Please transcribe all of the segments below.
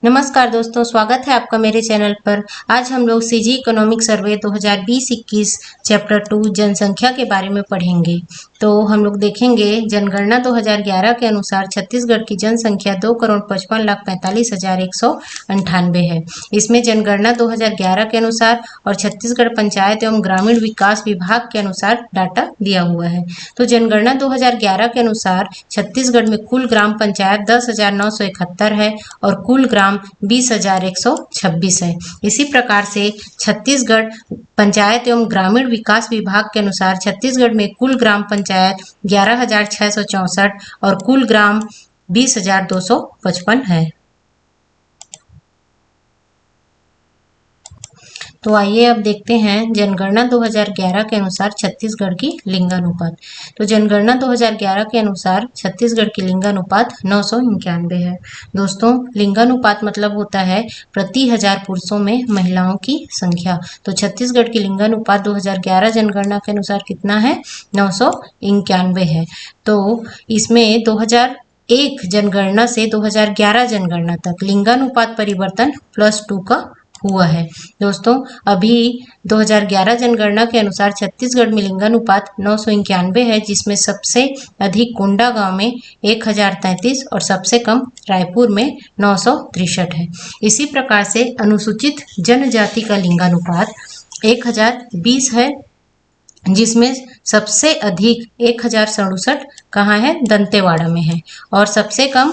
नमस्कार दोस्तों, स्वागत है आपका मेरे चैनल पर। आज हम लोग सीजी इकोनॉमिक सर्वे 2020-21 चैप्टर 2 जनसंख्या के बारे में पढ़ेंगे। तो हम लोग देखेंगे जनगणना 2011 के अनुसार छत्तीसगढ़ की जनसंख्या 2,55,45,198 है। इसमें जनगणना 2011 के अनुसार और छत्तीसगढ़ पंचायत एवं ग्रामीण विकास विभाग के अनुसार डाटा दिया हुआ है। तो जनगणना 2011 के अनुसार छत्तीसगढ़ में कुल ग्राम पंचायत 10,971 है और कुल ग्राम 20,126 है। इसी प्रकार से छत्तीसगढ़ पंचायत एवं ग्रामीण विकास विभाग के अनुसार छत्तीसगढ़ में कुल ग्राम पंचायत 11,664 और कुल ग्राम 20,255 है। तो आइए अब देखते हैं जनगणना 2011 के अनुसार छत्तीसगढ़ की लिंगानुपात। तो जनगणना 2011 के अनुसार छत्तीसगढ़ की लिंगानुपात 991 है। दोस्तों, लिंगानुपात मतलब होता है प्रति 1000 पुरुषों में महिलाओं की संख्या। तो छत्तीसगढ़ की लिंगानुपात 2011 जनगणना के अनुसार कितना है? 991 है। तो इसमें 2001 जनगणना से 2011 जनगणना तक लिंगानुपात परिवर्तन +2 का हुआ है। दोस्तों, अभी 2011 जनगणना के अनुसार छत्तीसगढ़ में लिंगानुपात 991 है, जिसमें सबसे अधिक कोंडागांव में 1033 और सबसे कम रायपुर में 963 है। इसी प्रकार से अनुसूचित जनजाति का लिंगानुपात 1020 है, जिसमें सबसे अधिक 1067 कहाँ है? दंतेवाड़ा में है और सबसे कम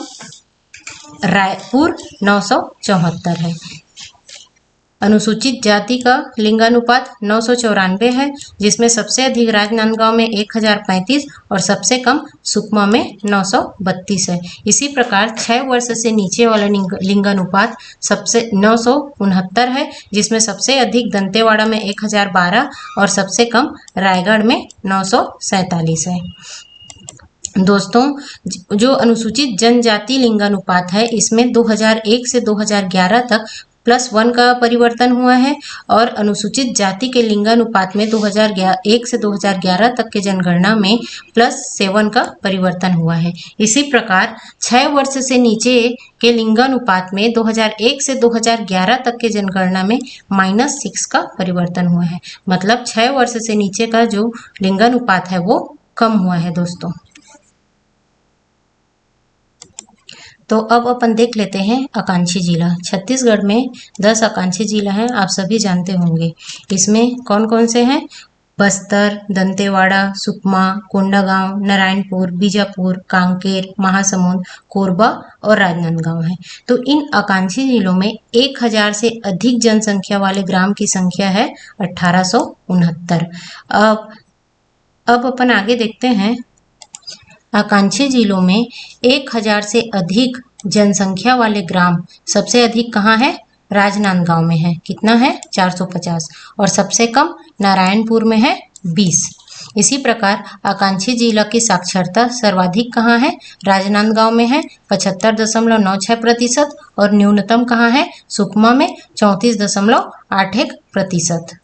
रायपुर 974 है। अनुसूचित जाति का लिंगानुपात 994 है, जिसमें सबसे अधिक राजनांदगांव में 1035 और सबसे कम सुकमा में 932 है। इसी प्रकार 6 वर्ष से नीचे वाला लिंगानुपात सबसे 969 है, जिसमें सबसे अधिक दंतेवाड़ा में 1012 और सबसे कम रायगढ़ में 947 है। दोस्तों, जो अनुसूचित जनजाति लिंगानुपात है, इसमें 2001 से 2011 तक +1 का परिवर्तन हुआ है और अनुसूचित जाति के लिंगानुपात में 2001 से 2011 तक के जनगणना में +7 का परिवर्तन हुआ है। इसी प्रकार 6 वर्ष से नीचे के लिंगानुपात में 2001 से 2011 तक के जनगणना में -6 का परिवर्तन हुआ है। मतलब 6 वर्ष से नीचे का जो लिंगानुपात है वो कम हुआ है। दोस्तों, तो अब अपन देख लेते हैं आकांक्षी जिला। छत्तीसगढ़ में 10 आकांक्षी जिला हैं, आप सभी जानते होंगे। इसमें कौन कौन से हैं? बस्तर, दंतेवाड़ा, सुकमा, कोंडागांव, नारायणपुर, बीजापुर, कांकेर, महासमुंद, कोरबा और राजनांदगांव है। तो इन आकांक्षी जिलों में 1000 से अधिक जनसंख्या वाले ग्राम की संख्या है 1869। अब अपन आगे देखते हैं। आकांक्षी जिलों में 1000 से अधिक जनसंख्या वाले ग्राम सबसे अधिक कहाँ है? राजनांदगांव में है। कितना है? 450 और सबसे कम नारायणपुर में है 20। इसी प्रकार आकांक्षी जिला की साक्षरता सर्वाधिक कहाँ है? राजनांदगांव में है 75.96% और न्यूनतम कहाँ है? सुकमा में 34.81%।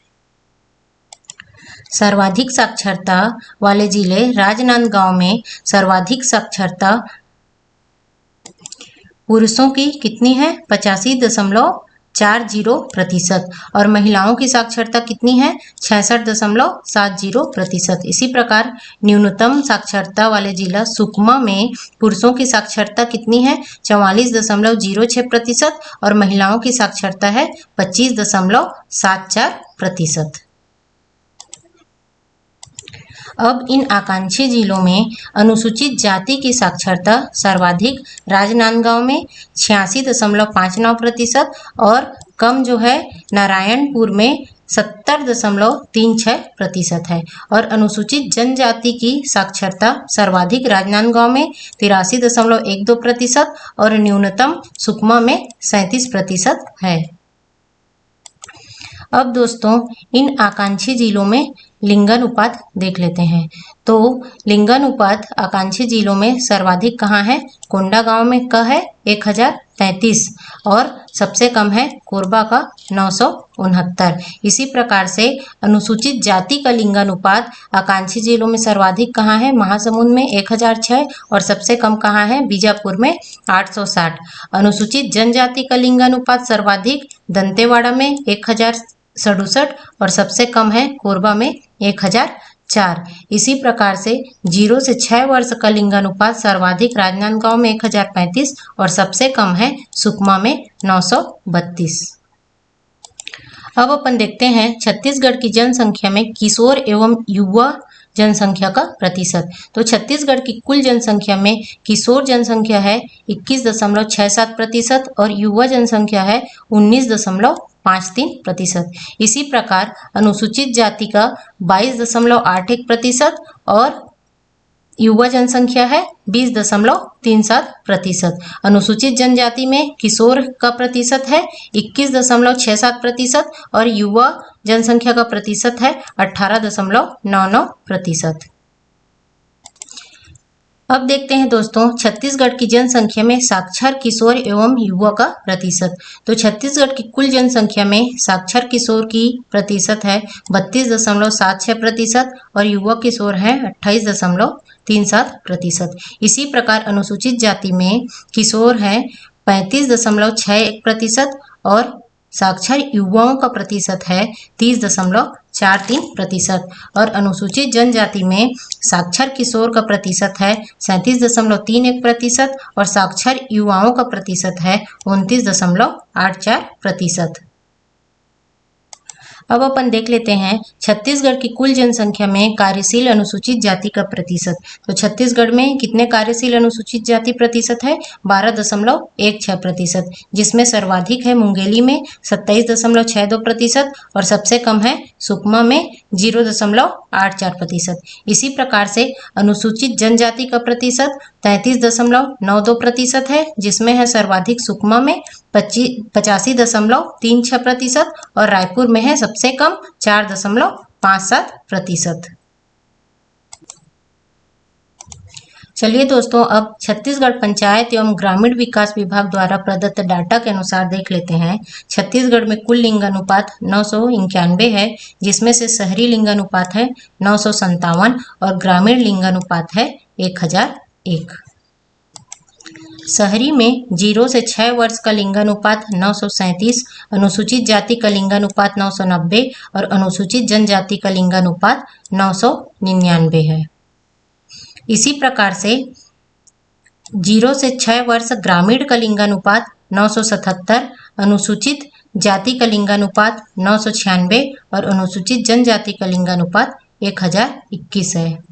सर्वाधिक साक्षरता वाले जिले राजनांदगांव में सर्वाधिक साक्षरता पुरुषों की कितनी है? 85.40% और महिलाओं की साक्षरता कितनी है? 66.70%। इसी प्रकार न्यूनतम साक्षरता वाले जिला सुकमा में पुरुषों की साक्षरता कितनी है? 44.06% और महिलाओं की साक्षरता है 25.74%। अब इन आकांक्षी जिलों में अनुसूचित जाति की साक्षरता सर्वाधिक राजनांदगांव में 86.59% और कम जो है नारायणपुर में 70.36% है। और अनुसूचित जनजाति की साक्षरता सर्वाधिक राजनांदगांव में 83.12% और न्यूनतम सुकमा में 37% है। अब दोस्तों, इन आकांक्षी जिलों में लिंगानुपात देख लेते हैं। तो लिंगानुपात आकांक्षी जिलों में सर्वाधिक कहाँ है? कोंडागांव में का है 1033 और सबसे कम है कोरबा का 969। इसी प्रकार से अनुसूचित जाति का लिंगानुपात आकांक्षी जिलों में सर्वाधिक कहाँ है? महासमुंद में 1006 और सबसे कम कहाँ है? बीजापुर में 860। अनुसूचित जनजाति का लिंगानुपात सर्वाधिक दंतेवाड़ा में 1067 और सबसे कम है कोरबा में 1004। इसी प्रकार से 0 से 6 वर्ष का लिंगानुपात सर्वाधिक राजनांदगांव में 1035 और सबसे कम है सुकमा में 932। अब अपन देखते हैं छत्तीसगढ़ की जनसंख्या में किशोर एवं युवा जनसंख्या का प्रतिशत। तो छत्तीसगढ़ की कुल जनसंख्या में किशोर जनसंख्या है 21.67% और युवा जनसंख्या है 19.53%। इसी प्रकार अनुसूचित जाति का 22.81% और युवा जनसंख्या है 20.37%। अनुसूचित जनजाति में किशोर का प्रतिशत है 21.67% और युवा जनसंख्या का प्रतिशत है 18.99%। अब देखते हैं दोस्तों छत्तीसगढ़ की जनसंख्या में साक्षर किशोर एवं युवा का प्रतिशत। तो छत्तीसगढ़ की कुल जनसंख्या में साक्षर किशोर की प्रतिशत है 32.76% और युवा किशोर है 28.37%। इसी प्रकार अनुसूचित जाति में किशोर है 35.61% और साक्षर युवाओं का प्रतिशत है 30.43% और अनुसूचित जनजाति में साक्षर किशोर का प्रतिशत है 37.31% और साक्षर युवाओं का प्रतिशत है 29.84%। अब अपन देख लेते हैं छत्तीसगढ़ की कुल जनसंख्या में कार्यशील अनुसूचित जाति का प्रतिशत। तो छत्तीसगढ़ में कितने कार्यशील अनुसूचित जाति प्रतिशत है? 12.16%, जिसमें सर्वाधिक है मुंगेली में 27.62% और सबसे कम है सुकमा में 0.84%। इसी प्रकार से अनुसूचित जनजाति का प्रतिशत 33.92% है, जिसमें है सर्वाधिक सुकमा में 85.36% और रायपुर में है सबसे कम 4.57%। चलिए दोस्तों अब छत्तीसगढ़ पंचायत एवं ग्रामीण विकास विभाग द्वारा प्रदत्त डाटा के अनुसार देख लेते हैं। छत्तीसगढ़ में कुल लिंगानुपात 991 है, जिसमें से शहरी लिंगानुपात है 957 और ग्रामीण लिंगानुपात है 1001। शहरी में 0 से 6 वर्ष का लिंगानुपात 937, अनुसूचित जाति का लिंगानुपात 990 और अनुसूचित जनजाति का लिंगानुपात 999 है। इसी प्रकार से 0 से 6 वर्ष ग्रामीण का लिंगानुपात 977, अनुसूचित जाति का लिंगानुपात 996 और अनुसूचित जनजाति का लिंगानुपात 1021 है।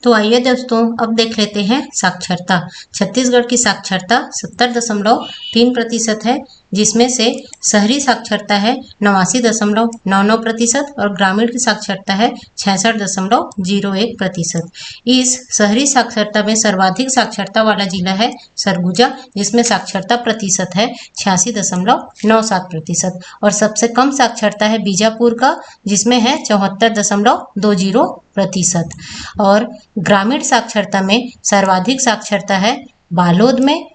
तो आइए दोस्तों अब देख लेते हैं साक्षरता। छत्तीसगढ़ की साक्षरता 70.3% है, जिसमें से शहरी साक्षरता है 89.99% और ग्रामीण की साक्षरता है 66.01%। इस शहरी साक्षरता में सर्वाधिक साक्षरता वाला जिला है सरगुजा, जिसमें साक्षरता प्रतिशत है 86.97% और सबसे कम साक्षरता है बीजापुर का, जिसमें है 74.20% और ग्रामीण साक्षरता में सर्वाधिक साक्षरता है बालोद में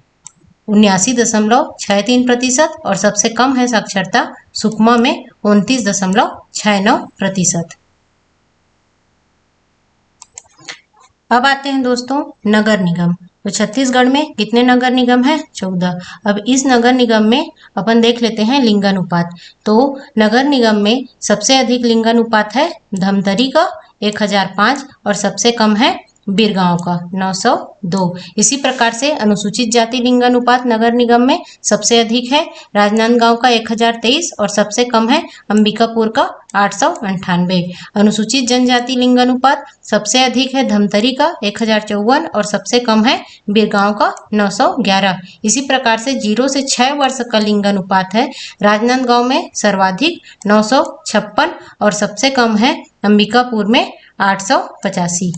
79.63% और सबसे कम है साक्षरता सुकमा में 29.69%। अब आते हैं दोस्तों नगर निगम। तो छत्तीसगढ़ में कितने नगर निगम है? 14। अब इस नगर निगम में अपन देख लेते हैं लिंगानुपात। तो नगर निगम में सबसे अधिक लिंगानुपात है धमतरी का 1005 और सबसे कम है बीरगांव का 902। इसी प्रकार से अनुसूचित जाति लिंगानुपात नगर निगम में सबसे अधिक है राजनांदगांव का 1023 और सबसे कम है अंबिकापुर का 898। अनुसूचित जनजाति लिंगानुपात सबसे अधिक है धमतरी का 1054 और सबसे कम है बीरगांव का 911। इसी प्रकार से 0 से 6 वर्ष का लिंगानुपात है राजनांदगांव में सर्वाधिक 956 और सबसे कम है अंबिकापुर में 885।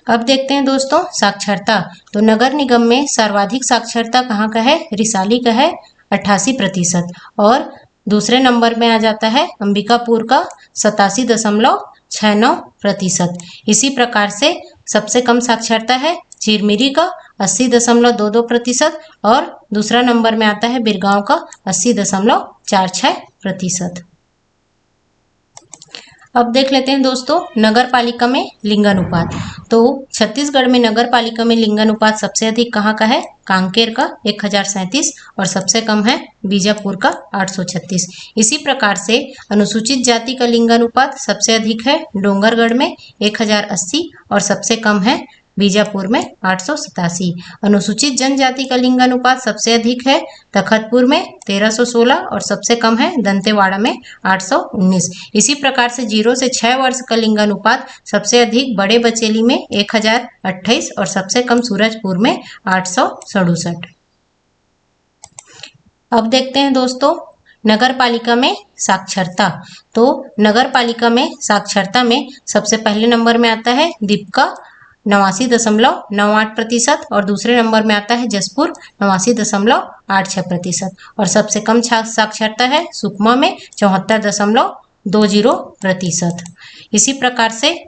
अब देखते हैं दोस्तों साक्षरता। तो नगर निगम में सर्वाधिक साक्षरता कहाँ का है? रिसाली का है 88% और दूसरे नंबर में आ जाता है अंबिकापुर का 87.69%। इसी प्रकार से सबसे कम साक्षरता है चिरमिरी का 80.22% और दूसरा नंबर में आता है बीरगांव का 80.46%। अब देख लेते हैं दोस्तों नगर पालिका में लिंगानुपात। तो छत्तीसगढ़ में नगर पालिका में लिंगानुपात सबसे अधिक कहाँ का है? कांकेर का 1037 और सबसे कम है बीजापुर का 836। इसी प्रकार से अनुसूचित जाति का लिंगानुपात सबसे अधिक है डोंगरगढ़ में 1080 और सबसे कम है बीजापुर में 887। अनुसूचित जनजाति का लिंगानुपात सबसे अधिक है तखतपुर में 1316 और सबसे कम है दंतेवाड़ा में 819। इसी प्रकार से 0 से 6 वर्ष का लिंगानुपात सबसे अधिक बड़े बचेली में 1028 और सबसे कम सूरजपुर में 867। अब देखते हैं दोस्तों नगर पालिका में साक्षरता। तो नगर पालिका में साक्षरता में सबसे पहले नंबर में आता है दीपका 89.98% और दूसरे नंबर में आता है जसपुर 89.86% और सबसे कम साक्षरता है सुकमा में 74.20%। इसी प्रकार से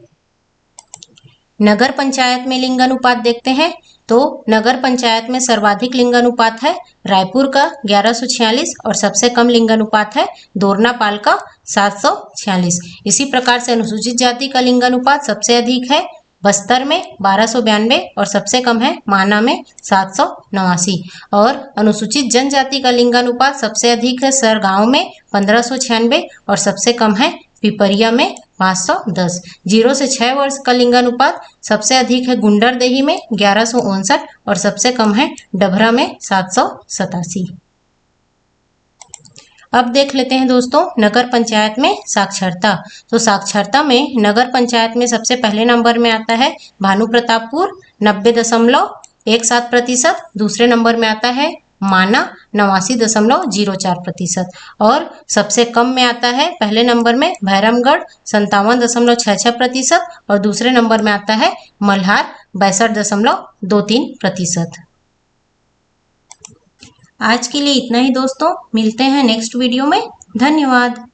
नगर पंचायत में लिंगानुपात देखते हैं। तो नगर पंचायत में सर्वाधिक लिंगानुपात है रायपुर का 1146 और सबसे कम लिंगानुपात है दोरनापाल का 746। इसी प्रकार से अनुसूचित जाति का लिंगानुपात सबसे अधिक है बस्तर में 1292 और सबसे कम है माना में 789 और अनुसूचित जनजाति का लिंगानुपात सबसे अधिक है सरगांव में 1596 और सबसे कम है पिपरिया में 510। 0 से 6 वर्ष का लिंगानुपात सबसे अधिक है गुंडरदेही में 1159 और सबसे कम है डभरा में 787। अब देख लेते हैं दोस्तों नगर पंचायत में साक्षरता। तो साक्षरता में नगर पंचायत में सबसे पहले नंबर में आता है भानु प्रतापपुर 90.17%। दूसरे नंबर में आता है माना 89.04% और सबसे कम में आता है पहले नंबर में भैरमगढ़ 57.66% और दूसरे नंबर में आता है मल्हार 62.23%। आज के लिए इतना ही दोस्तों, मिलते हैं नेक्स्ट वीडियो में। धन्यवाद।